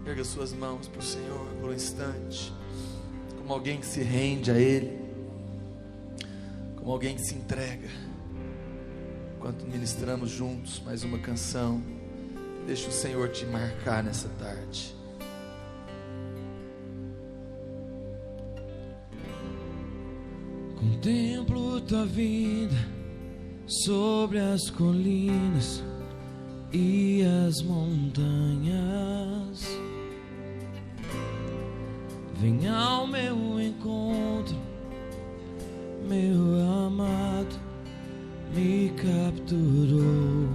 Erga suas mãos para o Senhor por um instante, como alguém que se rende a Ele, como alguém que se entrega. Enquanto ministramos juntos mais uma canção, deixa o Senhor te marcar nessa tarde. Contemplo tua vinda sobre as colinas e as montanhas. Vem ao meu encontro, meu amado me capturou.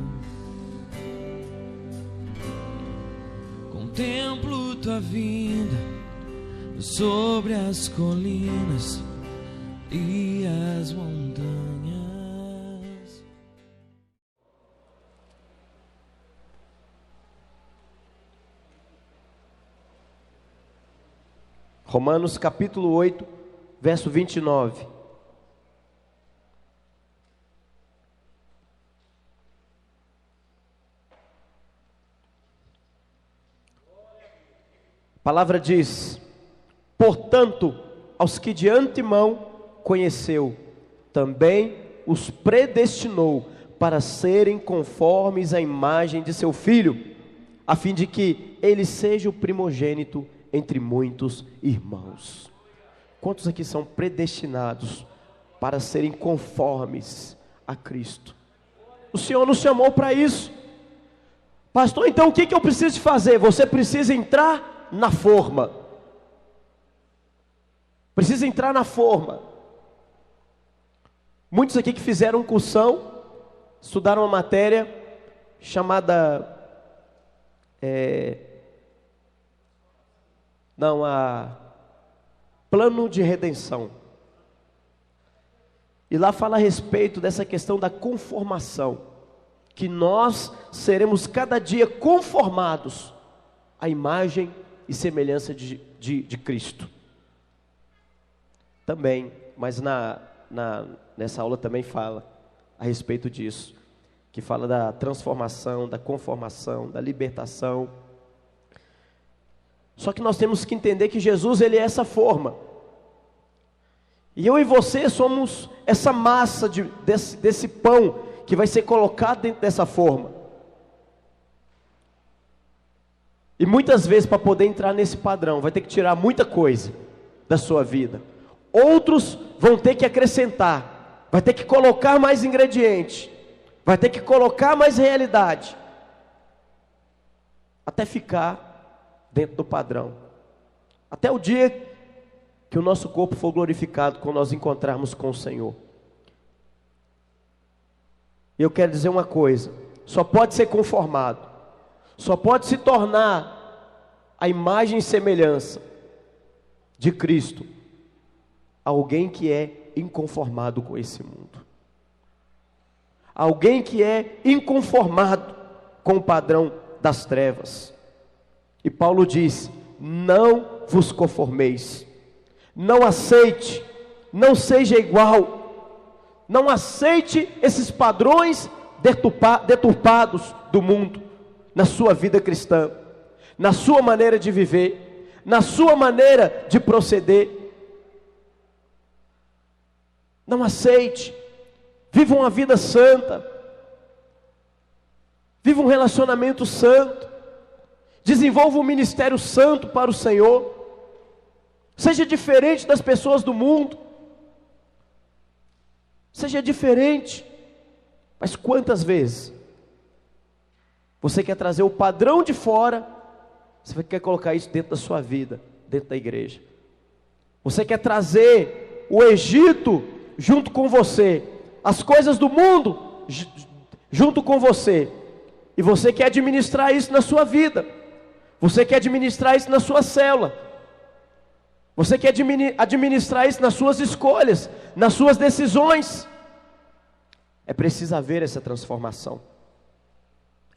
Contemplo tua vinda sobre as colinas e as montanhas. Romanos capítulo 8, verso 29. A palavra diz: portanto, aos que de antemão conheceu, também os predestinou para serem conformes à imagem de seu Filho, a fim de que ele seja o primogênito entre muitos irmãos. Quantos aqui são predestinados para serem conformes a Cristo? O Senhor nos chamou para isso. Pastor, então o que eu preciso fazer? Você precisa entrar na forma. Precisa entrar na forma. Muitos aqui que fizeram cursão, estudaram uma matéria chamada plano de redenção. E lá fala a respeito dessa questão da conformação, que nós seremos cada dia conformados à imagem e semelhança de Cristo. Também, mas nessa aula também fala a respeito disso, que fala da transformação, da conformação, da libertação. Só que nós temos que entender que Jesus, ele é essa forma. E eu e você somos essa massa desse pão que vai ser colocado dentro dessa forma. E muitas vezes, para poder entrar nesse padrão, vai ter que tirar muita coisa da sua vida. Outros vão ter que acrescentar, vai ter que colocar mais ingrediente, vai ter que colocar mais realidade, até ficar dentro do padrão, até o dia que o nosso corpo for glorificado, quando nós encontrarmos com o Senhor. E eu quero dizer uma coisa: só pode ser conformado, só pode se tornar a imagem e semelhança de Cristo alguém que é inconformado com esse mundo, alguém que é inconformado com o padrão das trevas. E Paulo diz: não vos conformeis, não aceite, não seja igual, não aceite esses padrões deturpados do mundo na sua vida cristã, na sua maneira de viver, na sua maneira de proceder. Não aceite. Viva uma vida santa, viva um relacionamento santo, desenvolva um ministério santo para o Senhor. Seja diferente das pessoas do mundo, seja diferente. Mas quantas vezes você quer trazer o padrão de fora, você quer colocar isso dentro da sua vida, dentro da igreja? Você quer trazer o Egito junto com você, as coisas do mundo junto com você, e você quer administrar isso na sua vida, você quer administrar isso na sua célula, você quer administrar isso nas suas escolhas, nas suas decisões. É preciso haver essa transformação,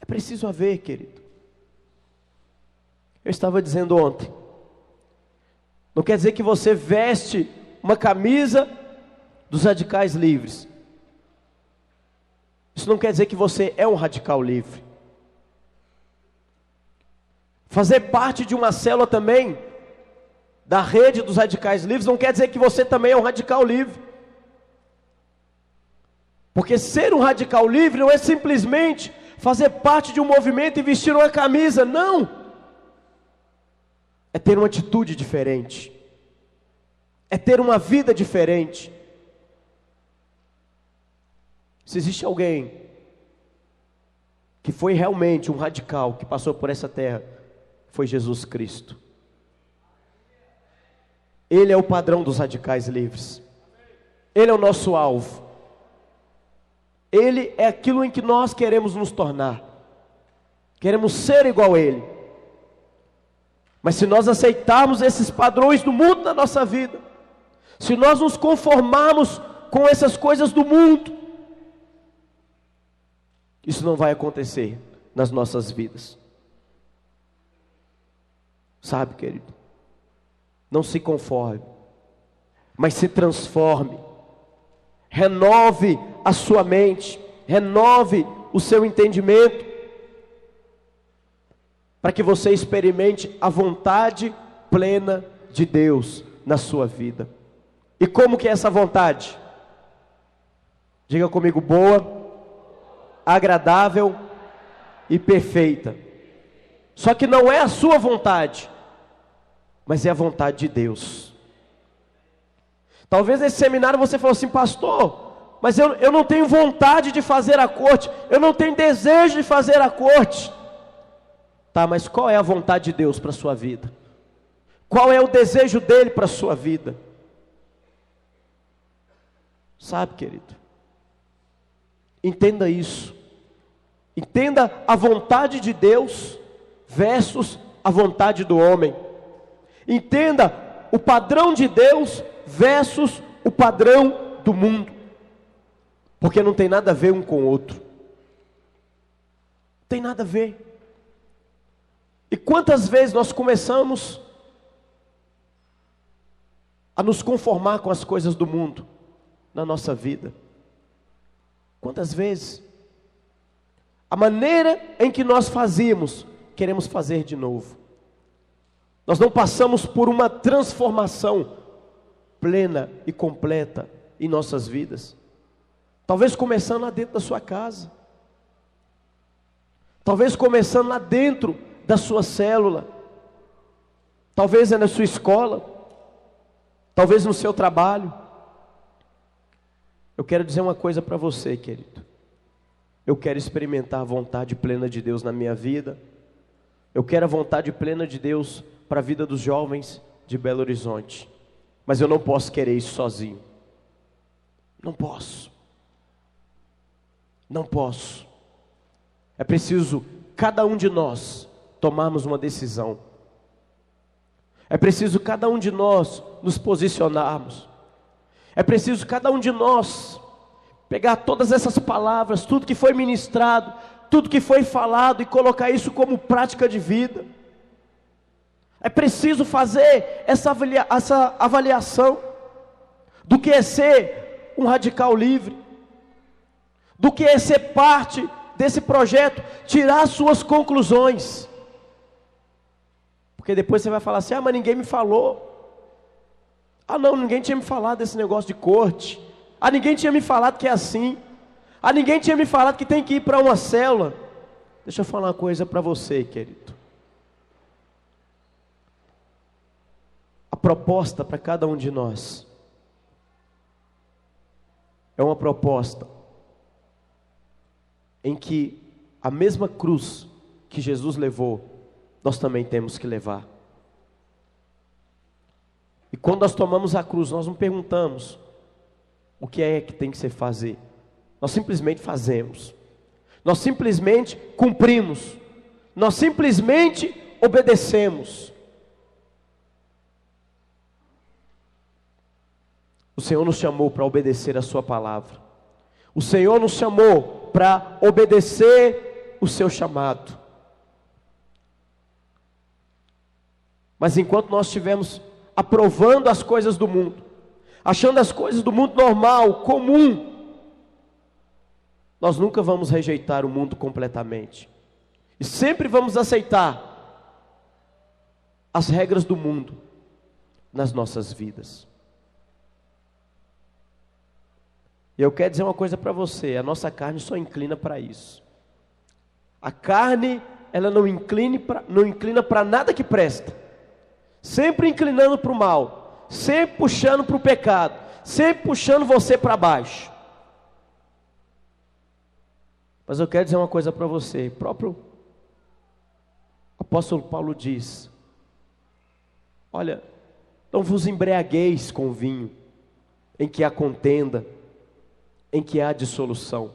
é preciso haver, querido. Eu estava dizendo ontem, não quer dizer que você veste uma camisa dos radicais livres, isso não quer dizer que você é um radical livre. Fazer parte de uma célula também, da rede dos radicais livres, não quer dizer que você também é um radical livre. Porque ser um radical livre não é simplesmente fazer parte de um movimento e vestir uma camisa, não. É ter uma atitude diferente. É ter uma vida diferente. Se existe alguém que foi realmente um radical, que passou por essa terra, foi Jesus Cristo. Ele é o padrão dos radicais livres. Ele é o nosso alvo. Ele é aquilo em que nós queremos nos tornar. Queremos ser igual a Ele. Mas se nós aceitarmos esses padrões do mundo na nossa vida, se nós nos conformarmos com essas coisas do mundo, isso não vai acontecer nas nossas vidas. Sabe, querido? Não se conforme, mas se transforme. Renove a sua mente, renove o seu entendimento, para que você experimente a vontade plena de Deus na sua vida. E como que é essa vontade? Diga comigo: boa, agradável e perfeita. Só que não é a sua vontade, mas é a vontade de Deus. Talvez nesse seminário você falou assim: pastor, mas eu não tenho vontade de fazer a corte, eu não tenho desejo de fazer a corte. Tá, mas qual é a vontade de Deus para a sua vida? Qual é o desejo dele para a sua vida? Sabe, querido? Entenda isso. Entenda a vontade de Deus versus a vontade do homem. Entenda o padrão de Deus versus o padrão do mundo. Porque não tem nada a ver um com o outro. Não tem nada a ver. E quantas vezes nós começamos a nos conformar com as coisas do mundo na nossa vida? Quantas vezes? A maneira em que nós fazíamos, queremos fazer de novo. Nós não passamos por uma transformação plena e completa em nossas vidas. Talvez começando lá dentro da sua casa. Talvez começando lá dentro da sua célula. Talvez é na sua escola. Talvez no seu trabalho. Eu quero dizer uma coisa para você, querido. Eu quero experimentar a vontade plena de Deus na minha vida. Eu quero a vontade plena de Deus para a vida dos jovens de Belo Horizonte. Mas eu não posso querer isso sozinho. Não posso. Não posso. É preciso cada um de nós tomarmos uma decisão. É preciso cada um de nós nos posicionarmos. É preciso cada um de nós pegar todas essas palavras, tudo que foi ministrado, tudo que foi falado e colocar isso como prática de vida. É preciso fazer essa avaliação do que é ser um radical livre, do que é ser parte desse projeto, tirar suas conclusões. Porque depois você vai falar assim: ah, mas ninguém me falou. Ah não, ninguém tinha me falado desse negócio de corte. Ah, ninguém tinha me falado que é assim. Ah, ninguém tinha me falado que tem que ir para uma célula. Deixa eu falar uma coisa para você, querido. A proposta para cada um de nós é uma proposta em que a mesma cruz que Jesus levou, nós também temos que levar. E quando nós tomamos a cruz, nós não perguntamos o que é que tem que ser fazer. Nós simplesmente fazemos. Nós simplesmente cumprimos. Nós simplesmente obedecemos. O Senhor nos chamou para obedecer a sua palavra. O Senhor nos chamou para obedecer o seu chamado. Mas enquanto nós estivermos aprovando as coisas do mundo, achando as coisas do mundo normal, comum, nós nunca vamos rejeitar o mundo completamente. E sempre vamos aceitar as regras do mundo nas nossas vidas. E eu quero dizer uma coisa para você: a nossa carne só inclina para isso. A carne, ela não inclina para nada que presta, sempre inclinando para o mal, sempre puxando para o pecado, sempre puxando você para baixo. Mas eu quero dizer uma coisa para você: o próprio apóstolo Paulo diz: olha, não vos embriagueis com vinho, em que há contenda, em que há dissolução.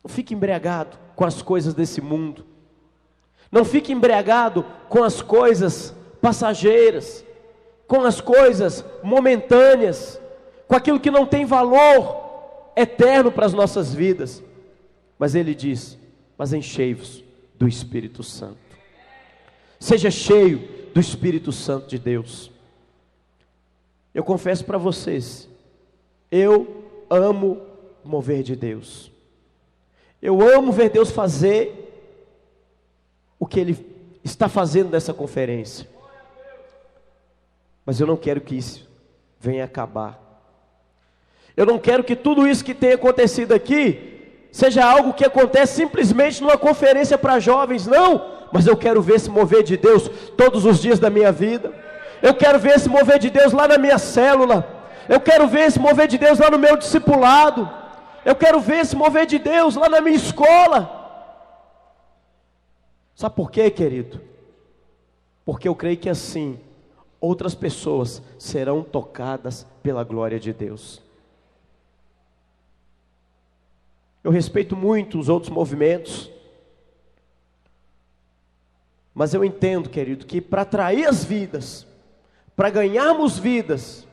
Não fique embriagado com as coisas desse mundo. Não fique embriagado com as coisas passageiras, com as coisas momentâneas, com aquilo que não tem valor eterno para as nossas vidas. Mas ele diz: mas enchei-vos do Espírito Santo. Seja cheio do Espírito Santo de Deus. Eu confesso para vocês, eu amo o mover de Deus. Eu amo ver Deus fazer o que Ele está fazendo nessa conferência. Mas eu não quero que isso venha acabar. Eu não quero que tudo isso que tem acontecido aqui seja algo que acontece simplesmente numa conferência para jovens, não. Mas eu quero ver esse mover de Deus todos os dias da minha vida. Eu quero ver esse mover de Deus lá na minha célula. Eu quero ver esse mover de Deus lá no meu discipulado. Eu quero ver esse mover de Deus lá na minha escola. Sabe por quê, querido? Porque eu creio que assim outras pessoas serão tocadas pela glória de Deus. Eu respeito muito os outros movimentos, mas eu entendo, querido, que para atrair as vidas, para ganharmos vidas,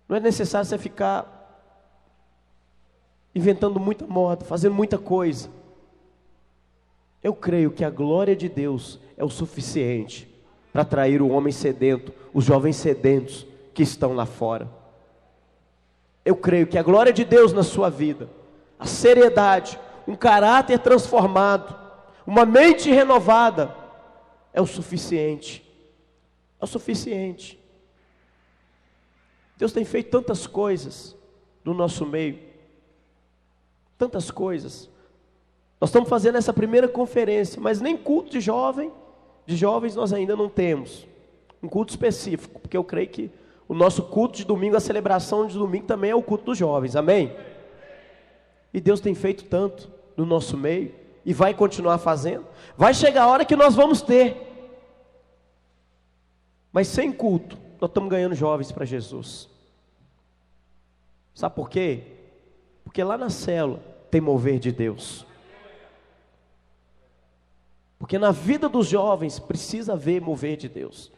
não é necessário você ficar inventando muita moda, fazendo muita coisa. Eu creio que a glória de Deus é o suficiente para atrair o homem sedento, os jovens sedentos que estão lá fora. Eu creio que a glória de Deus na sua vida, a seriedade, um caráter transformado, uma mente renovada, é o suficiente. É o suficiente. Deus tem feito tantas coisas no nosso meio, tantas coisas. Nós estamos fazendo essa primeira conferência, mas nem culto de jovens nós ainda não temos, um culto específico, porque eu creio que o nosso culto de domingo, a celebração de domingo também é o culto dos jovens, amém? E Deus tem feito tanto no nosso meio, e vai continuar fazendo. Vai chegar a hora que nós vamos ter, mas sem culto, nós estamos ganhando jovens para Jesus. Sabe por quê? Porque lá na célula tem mover de Deus. Porque na vida dos jovens precisa haver mover de Deus.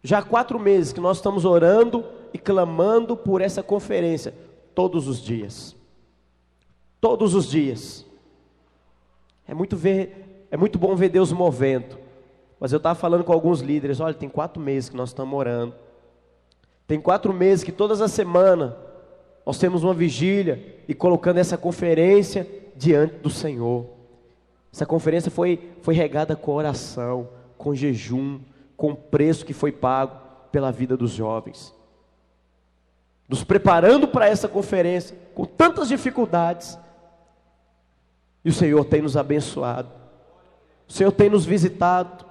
Já há 4 meses que nós estamos orando e clamando por essa conferência, todos os dias. Todos os dias. É muito bom ver Deus movendo. Mas eu estava falando com alguns líderes: olha, tem 4 meses que nós estamos orando. Tem 4 meses que todas as semanas nós temos uma vigília e colocando essa conferência diante do Senhor. Essa conferência foi regada com oração, com jejum, com o preço que foi pago pela vida dos jovens. Nos preparando para essa conferência com tantas dificuldades. E o Senhor tem nos abençoado. O Senhor tem nos visitado.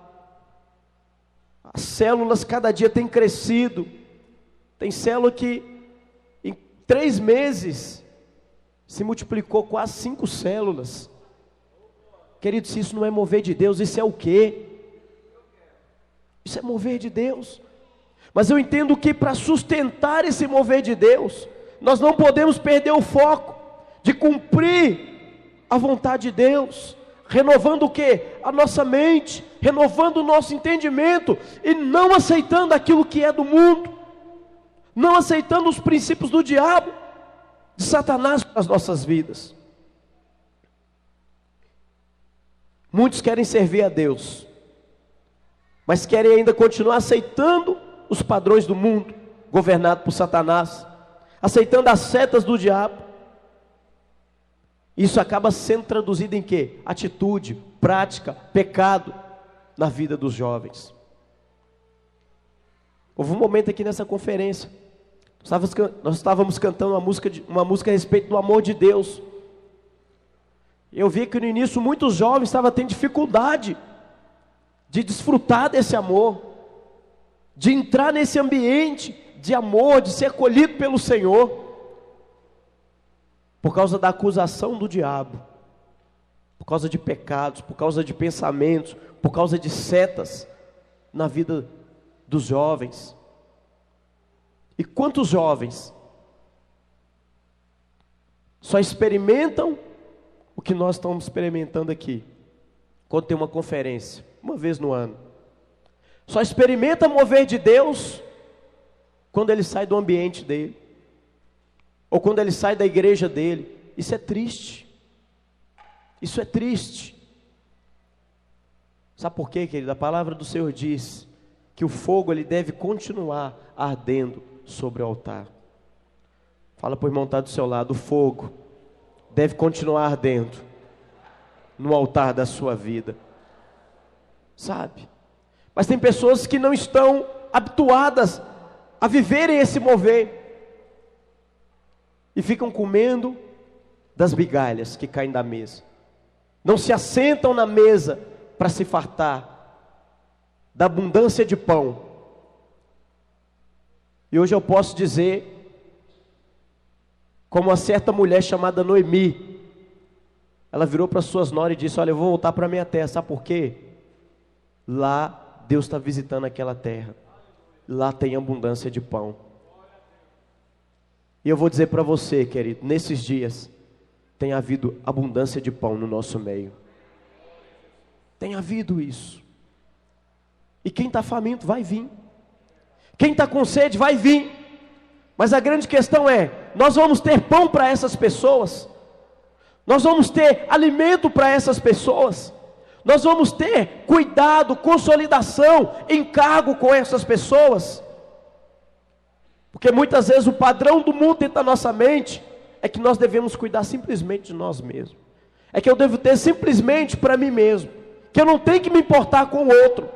As células cada dia têm crescido. Tem célula que em 3 meses se multiplicou quase 5 células. Querido, se isso não é mover de Deus, isso é o quê? Isso é mover de Deus. Mas eu entendo que para sustentar esse mover de Deus, nós não podemos perder o foco de cumprir a vontade de Deus, renovando o quê? A nossa mente, renovando o nosso entendimento, e não aceitando aquilo que é do mundo, não aceitando os princípios do diabo, de Satanás para as nossas vidas. Muitos querem servir a Deus, mas querem ainda continuar aceitando os padrões do mundo, governado por Satanás, aceitando as setas do diabo. Isso acaba sendo traduzido em quê? Atitude, prática, pecado na vida dos jovens. Houve um momento aqui nessa conferência, nós estávamos cantando uma música a respeito do amor de Deus. Eu vi que no início muitos jovens estavam tendo dificuldade de desfrutar desse amor, de entrar nesse ambiente de amor, de ser acolhido pelo Senhor, por causa da acusação do diabo, por causa de pecados, por causa de pensamentos, por causa de setas na vida dos jovens. E quantos jovens só experimentam o que nós estamos experimentando aqui, quando tem uma conferência, uma vez no ano. Só experimenta mover de Deus quando ele sai do ambiente dele, ou quando ele sai da igreja dele. Isso é triste. Isso é triste. Sabe por quê, querido? A palavra do Senhor diz que o fogo ele deve continuar ardendo sobre o altar. Fala para o irmão que está do seu lado: o fogo deve continuar ardendo no altar da sua vida. Sabe? Mas tem pessoas que não estão habituadas a viverem esse mover e ficam comendo das migalhas que caem da mesa. Não se assentam na mesa para se fartar da abundância de pão. E hoje eu posso dizer, como uma certa mulher chamada Noemi, ela virou para suas noras e disse: olha, eu vou voltar para a minha terra. Sabe por quê? Lá Deus está visitando aquela terra, lá tem abundância de pão. E eu vou dizer para você, querido, nesses dias tem havido abundância de pão no nosso meio. Tem havido isso. E quem está faminto vai vir. Quem está com sede vai vir. Mas a grande questão é: nós vamos ter pão para essas pessoas? Nós vamos ter alimento para essas pessoas? Nós vamos ter cuidado, consolidação, encargo com essas pessoas? Porque muitas vezes o padrão do mundo dentro da nossa mente é que nós devemos cuidar simplesmente de nós mesmos. É que eu devo ter simplesmente para mim mesmo, que eu não tenho que me importar com o outro.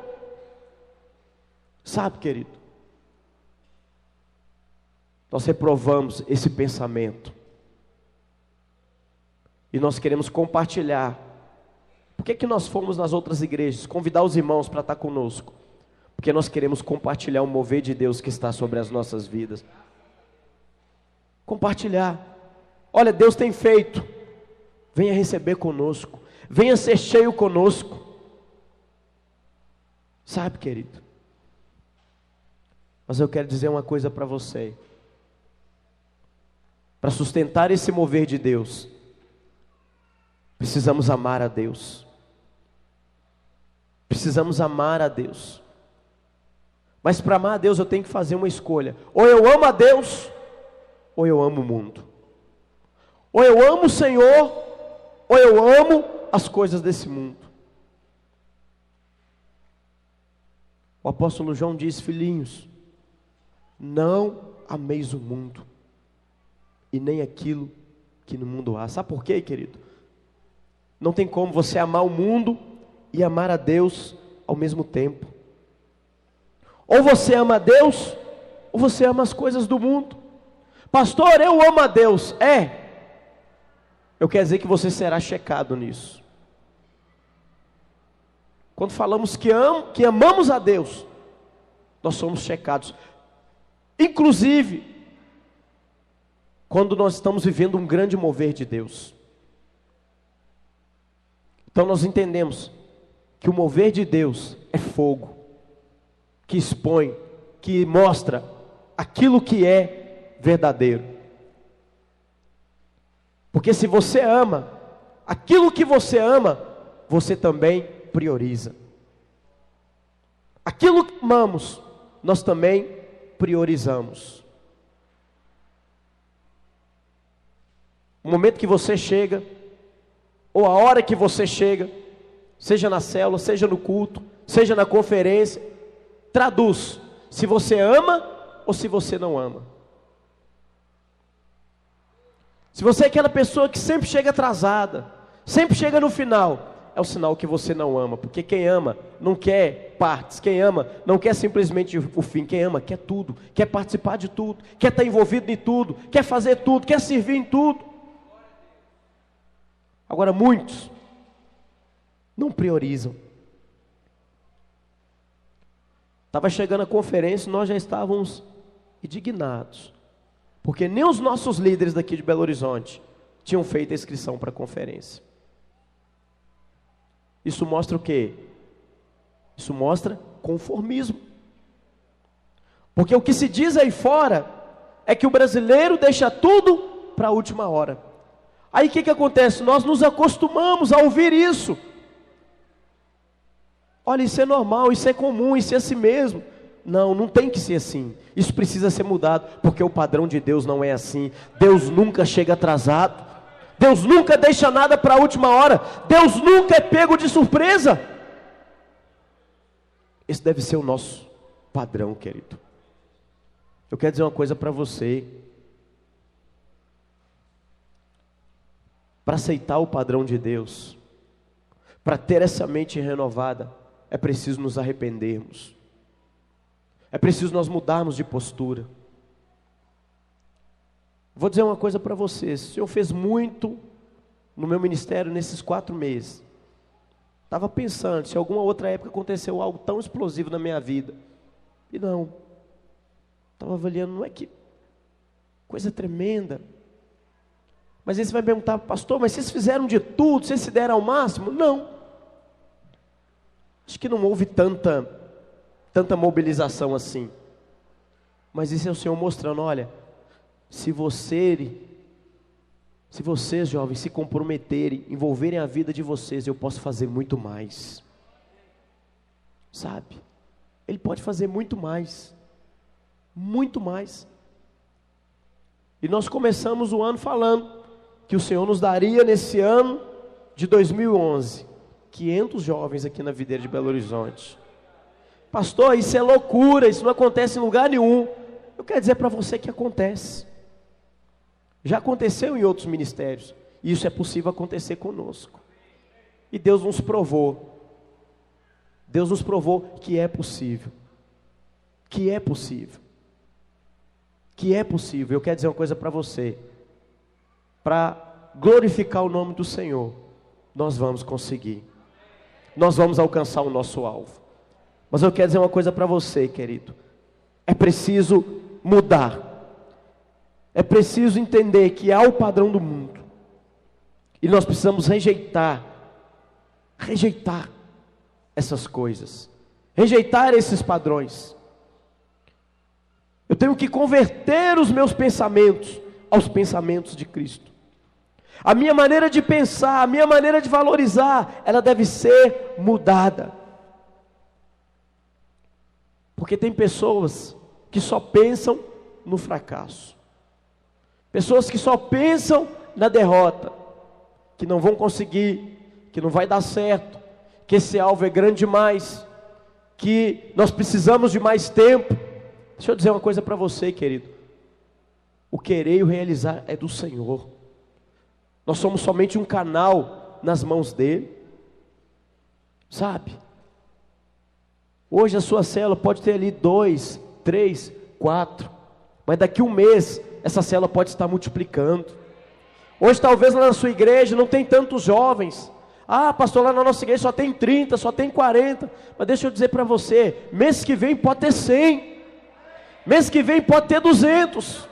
Sabe, querido, nós reprovamos esse pensamento e nós queremos compartilhar. Por que nós fomos nas outras igrejas convidar os irmãos para estar conosco? Porque nós queremos compartilhar o mover de Deus que está sobre as nossas vidas. Compartilhar. Olha, Deus tem feito. Venha receber conosco. Venha ser cheio conosco. Sabe, querido? Mas eu quero dizer uma coisa para você. Para sustentar esse mover de Deus, precisamos amar a Deus. Precisamos amar a Deus. Mas para amar a Deus eu tenho que fazer uma escolha. Ou eu amo a Deus, ou eu amo o mundo. Ou eu amo o Senhor, ou eu amo as coisas desse mundo. O apóstolo João diz: filhinhos, não ameis o mundo, e nem aquilo que no mundo há. Sabe por quê, querido? Não tem como você amar o mundo e amar a Deus ao mesmo tempo. Ou você ama a Deus, ou você ama as coisas do mundo. Pastor, eu amo a Deus. Eu quero dizer que você será checado nisso. Quando falamos que amamos a Deus, nós somos checados. Inclusive, quando nós estamos vivendo um grande mover de Deus. Então nós entendemos que o mover de Deus é fogo, que expõe, que mostra aquilo que é verdadeiro. Porque se você ama aquilo que você ama, você também prioriza. Aquilo que amamos, nós também priorizamos. O momento que você chega, ou a hora que você chega, seja na célula, seja no culto, seja na conferência, traduz se você ama ou se você não ama. Se você é aquela pessoa que sempre chega atrasada, sempre chega no final, é o sinal que você não ama, porque quem ama não quer partes, quem ama não quer simplesmente o fim, quem ama quer tudo, quer participar de tudo, quer estar envolvido em tudo, quer fazer tudo, quer servir em tudo. Agora muitos não priorizam. Estava chegando a conferência, nós já estávamos indignados, porque nem os nossos líderes daqui de Belo Horizonte tinham feito a inscrição para a conferência. Isso mostra o quê? Isso mostra conformismo. Porque o que se diz aí fora é que o brasileiro deixa tudo para a última hora. Aí o que acontece? Nós nos acostumamos a ouvir isso. Olha, isso é normal, isso é comum, isso é assim mesmo. Não, não tem que ser assim. Isso precisa ser mudado, porque o padrão de Deus não é assim. Deus nunca chega atrasado. Deus nunca deixa nada para a última hora. Deus nunca é pego de surpresa. Esse deve ser o nosso padrão, querido. Eu quero dizer uma coisa para você. Para aceitar o padrão de Deus, para ter essa mente renovada, é preciso nos arrependermos. É preciso nós mudarmos de postura. Vou dizer uma coisa para vocês. O Senhor fez muito no meu ministério nesses 4 meses. Estava pensando se alguma outra época aconteceu algo tão explosivo na minha vida. E não. Estava avaliando, não é que coisa tremenda. Mas aí você vai perguntar, pastor, mas vocês fizeram de tudo? Vocês se deram ao máximo? Não. Acho que não houve tanta mobilização assim. Mas isso é o Senhor mostrando, olha, se vocês jovens se comprometerem, envolverem a vida de vocês, eu posso fazer muito mais. Sabe? Ele pode fazer muito mais. Muito mais. E nós começamos o ano falando que o Senhor nos daria nesse ano de 2011, 500 jovens aqui na Videira de Belo Horizonte. Pastor, isso é loucura, isso não acontece em lugar nenhum. Eu quero dizer para você que acontece. Já aconteceu em outros ministérios, e isso é possível acontecer conosco. E Deus nos provou. Deus nos provou que é possível. Que é possível. Que é possível. Eu quero dizer uma coisa para você. Para glorificar o nome do Senhor, nós vamos conseguir. Nós vamos alcançar o nosso alvo. Mas eu quero dizer uma coisa para você, querido. É preciso mudar. É preciso entender que há o padrão do mundo. E nós precisamos rejeitar essas coisas. Rejeitar esses padrões. Eu tenho que converter os meus pensamentos aos pensamentos de Cristo. A minha maneira de pensar, a minha maneira de valorizar, ela deve ser mudada. Porque tem pessoas que só pensam no fracasso. Pessoas que só pensam na derrota. Que não vão conseguir, que não vai dar certo, que esse alvo é grande demais, que nós precisamos de mais tempo. Deixa eu dizer uma coisa para você, querido. O querer e o realizar é do Senhor. Nós somos somente um canal nas mãos dele. Sabe? Hoje a sua célula pode ter ali 2, 3, 4. Mas daqui um mês, essa célula pode estar multiplicando. Hoje talvez lá na sua igreja não tem tantos jovens. Ah, pastor, lá na nossa igreja só tem 30, só tem 40. Mas deixa eu dizer para você, mês que vem pode ter 100. Mês que vem pode ter 200.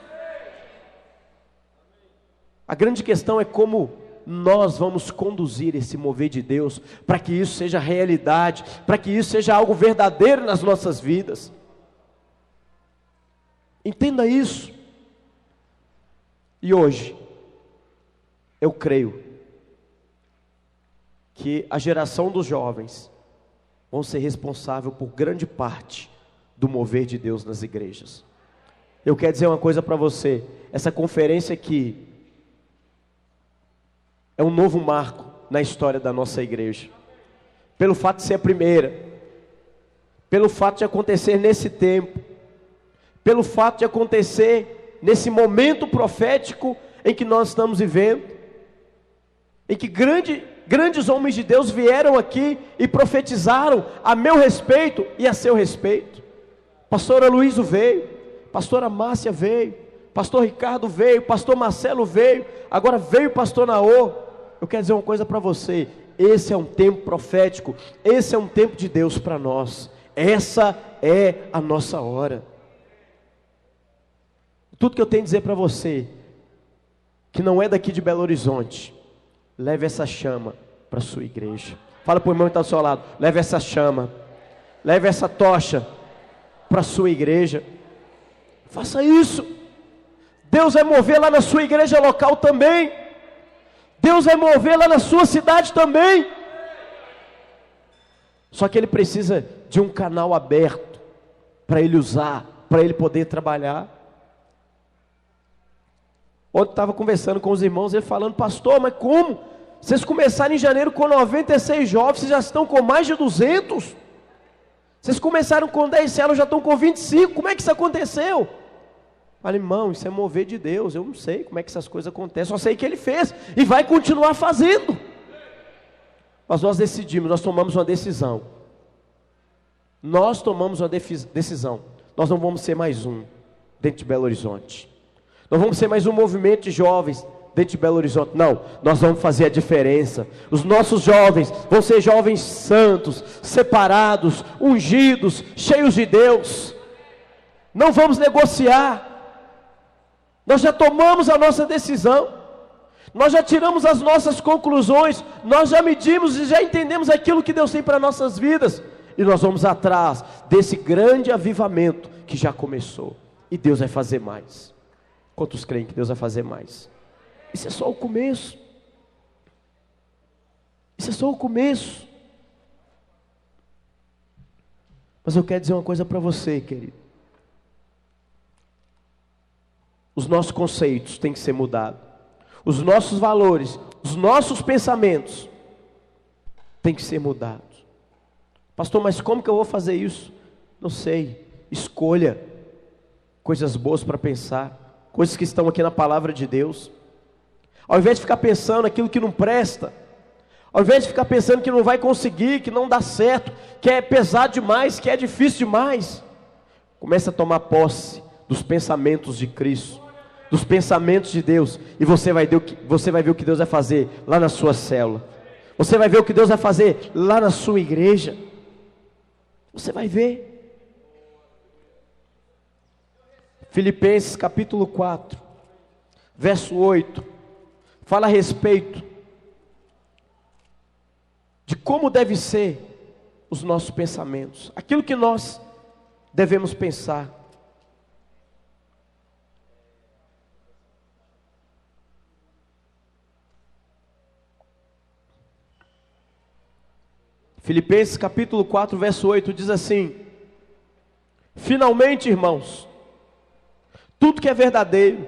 A grande questão é como nós vamos conduzir esse mover de Deus, para que isso seja realidade, para que isso seja algo verdadeiro nas nossas vidas. Entenda isso. E hoje, eu creio que a geração dos jovens vão ser responsável por grande parte do mover de Deus nas igrejas. Eu quero dizer uma coisa para você, essa conferência aqui é um novo marco na história da nossa igreja, pelo fato de ser a primeira, pelo fato de acontecer nesse tempo, pelo fato de acontecer nesse momento profético em que nós estamos vivendo, em que grande grandes homens de Deus vieram aqui e profetizaram a meu respeito e a seu respeito. Pastora Luísa veio, pastora Márcia veio, pastor Ricardo veio, pastor Marcelo veio, agora veio o pastor Naô. Eu quero dizer uma coisa para você: esse é um tempo profético, esse é um tempo de Deus para nós, essa é a nossa hora. Tudo que eu tenho a dizer para você, que não é daqui de Belo Horizonte, leve essa chama para a sua igreja. Fala para o irmão que está do seu lado: leve essa chama, leve essa tocha para a sua igreja. Faça isso. Deus vai mover lá na sua igreja local também. Deus vai mover lá na sua cidade também. Só que Ele precisa de um canal aberto para Ele usar, para Ele poder trabalhar. Ontem estava conversando com os irmãos, ele falando: pastor, mas como? Vocês começaram em janeiro com 96 jovens, vocês já estão com mais de 200? Vocês começaram com 10 células, já estão com 25, como é que isso aconteceu? Falei: irmão, isso é mover de Deus, eu não sei como é que essas coisas acontecem, só sei que Ele fez e vai continuar fazendo. Mas nós decidimos, nós tomamos uma decisão. Nós tomamos uma decisão. Nós não vamos ser mais um dentro de Belo Horizonte. Não vamos ser mais um movimento de jovens dentro de Belo Horizonte. Não, nós vamos fazer a diferença. Os nossos jovens vão ser jovens santos, separados, ungidos, cheios de Deus. Não vamos negociar. Nós já tomamos a nossa decisão. Nós já tiramos as nossas conclusões. Nós já medimos e já entendemos aquilo que Deus tem para nossas vidas. E nós vamos atrás desse grande avivamento que já começou. E Deus vai fazer mais. Quantos creem que Deus vai fazer mais? Isso é só o começo. Isso é só o começo. Mas eu quero dizer uma coisa para você, querido. Os nossos conceitos têm que ser mudados. Os nossos valores, os nossos pensamentos têm que ser mudados. Pastor, mas como que eu vou fazer isso? Não sei. Escolha coisas boas para pensar. Coisas que estão aqui na palavra de Deus. Ao invés de ficar pensando aquilo que não presta, ao invés de ficar pensando que não vai conseguir, que não dá certo, que é pesado demais, que é difícil demais, comece a tomar posse dos pensamentos de Cristo, dos pensamentos de Deus, e você vai ver o que Deus vai fazer lá na sua célula. Você vai ver o que Deus vai fazer lá na sua igreja. Você vai ver. Filipenses capítulo 4, verso 8, fala a respeito de como deve ser os nossos pensamentos, aquilo que nós devemos pensar. Filipenses capítulo 4, verso 8 diz assim: finalmente, irmãos, tudo que é verdadeiro,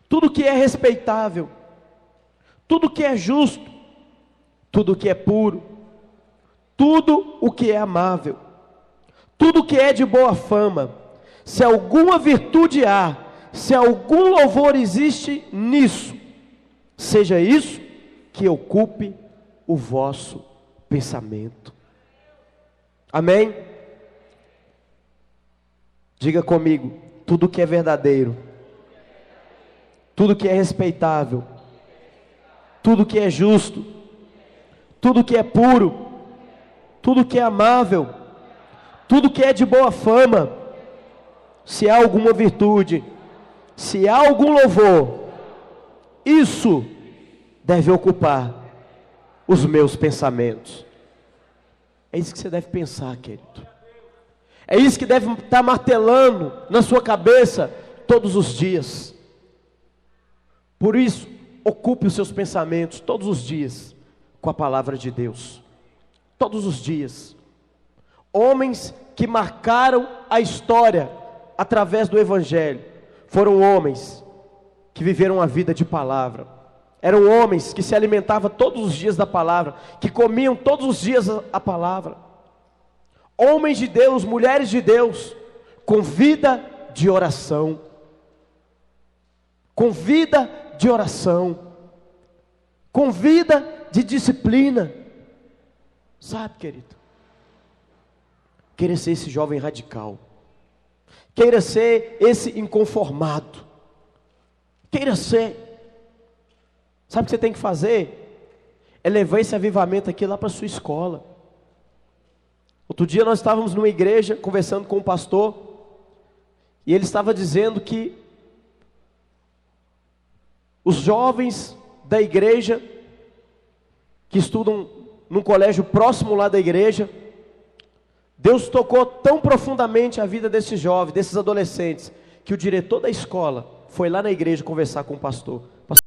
tudo que é respeitável, tudo que é justo, tudo que é puro, tudo o que é amável, tudo que é de boa fama, se alguma virtude há, se algum louvor existe nisso, seja isso que ocupe o vosso pensamento. Amém? Diga comigo: tudo que é verdadeiro, tudo que é respeitável, tudo que é justo, tudo que é puro, tudo que é amável, tudo que é de boa fama, se há alguma virtude, se há algum louvor, isso deve ocupar os meus pensamentos. É isso que você deve pensar, querido. É isso que deve estar martelando na sua cabeça todos os dias. Por isso, ocupe os seus pensamentos todos os dias com a palavra de Deus. Todos os dias. Homens que marcaram a história através do Evangelho foram homens que viveram a vida de palavra. Eram homens que se alimentavam todos os dias da palavra, que comiam todos os dias a palavra. Homens de Deus, mulheres de Deus, com vida de oração. Com vida de oração. Com vida de disciplina. Sabe, querido? Queira ser esse jovem radical. Queira ser esse inconformado. Queira ser. Sabe o que você tem que fazer? É levar esse avivamento aqui lá para a sua escola. Outro dia nós estávamos numa igreja conversando com um pastor, e ele estava dizendo que os jovens da igreja, que estudam num colégio próximo lá da igreja, Deus tocou tão profundamente a vida desses jovens, desses adolescentes, que o diretor da escola foi lá na igreja conversar com o pastor.